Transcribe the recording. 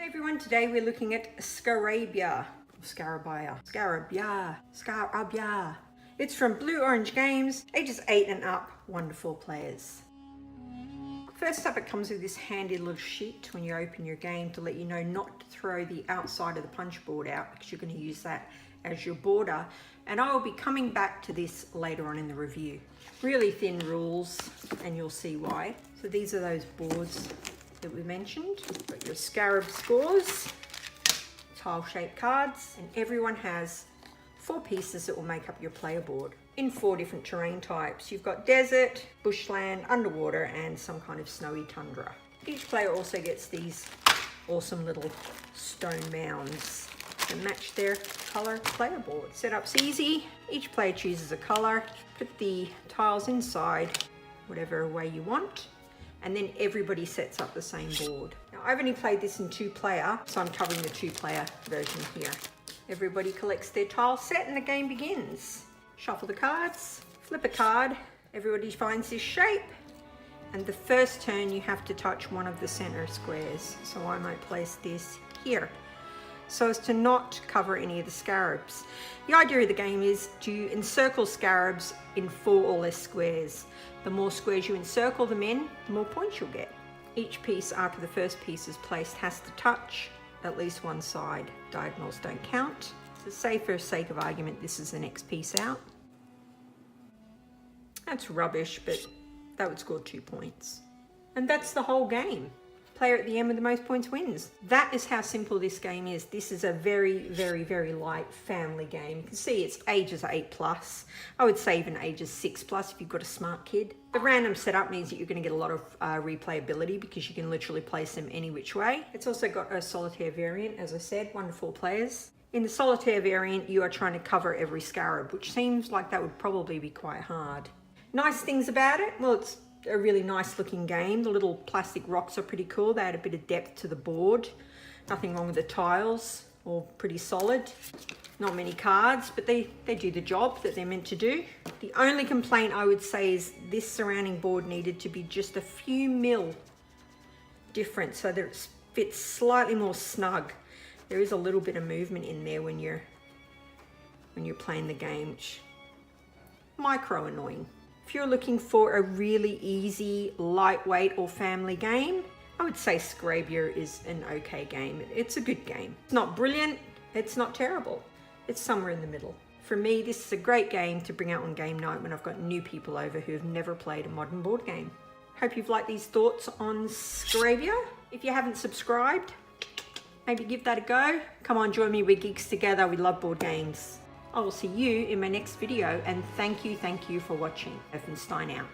Everyone, today we're looking at Scarabya. Scarabya. It's from Blue Orange Games, ages 8 and up, wonderful players. First up, it comes with this handy little sheet when you open your game to let you know not to throw the outside of the punch board out because you're going to use that as your border. And I will be coming back to this later on in the review. Really thin rules, and you'll see why. So these are those boards that we mentioned. Got your Scarab scores, tile-shaped cards, and everyone has 4 pieces that will make up your player board in 4 different terrain types. You've got desert, bushland, underwater, and some kind of snowy tundra. Each player also gets these awesome little stone mounds to match their color player board. Setup's easy. Each player chooses a color, put the tiles inside whatever way you want, and then everybody sets up the same board. Now, I've only played this in 2-player, so I'm covering the 2-player version here. Everybody collects their tile set and the game begins. Shuffle the cards, flip a card, everybody finds this shape, and the first turn you have to touch one of the center squares. So I might place this here, so as to not cover any of the scarabs. The idea of the game is to encircle scarabs in 4 or less squares. The more squares you encircle them in, the more points you'll get. Each piece after the first piece is placed has to touch at least one side. Diagonals don't count. So say for sake of argument, this is the next piece out. That's rubbish, but that would score 2 points. And that's the whole game. Player at the end with the most points wins. That is how simple this game is. This is a very, very, very light family game. You can see it's ages 8+. I would say even ages 6+ if you've got a smart kid. The random setup means that you're going to get a lot of replayability because you can literally place them any which way. It's also got a solitaire variant, as I said, 1 to 4 players. In the solitaire variant, you are trying to cover every scarab, which seems like that would probably be quite hard. Nice things about it, well, it's a really nice looking game. The little plastic rocks are pretty cool. They add a bit of depth to the board. Nothing wrong with the tiles, all pretty solid. Not many cards, but they do the job that they're meant to do. The only complaint I would say is this surrounding board needed to be just a few mil different so that it fits slightly more snug. There is a little bit of movement in there when you're playing the game, which micro annoying. If you're looking for a really easy, lightweight or family game, I would say Scarabya is an okay game. It's a good game. It's not brilliant, it's not terrible. It's somewhere in the middle. For me, this is a great game to bring out on game night when I've got new people over who have never played a modern board game. Hope you've liked these thoughts on Scarabya. If you haven't subscribed, maybe give that a go. Come on, join me, we're geeks together, we love board games. I will see you in my next video, and thank you for watching. Effenstein out.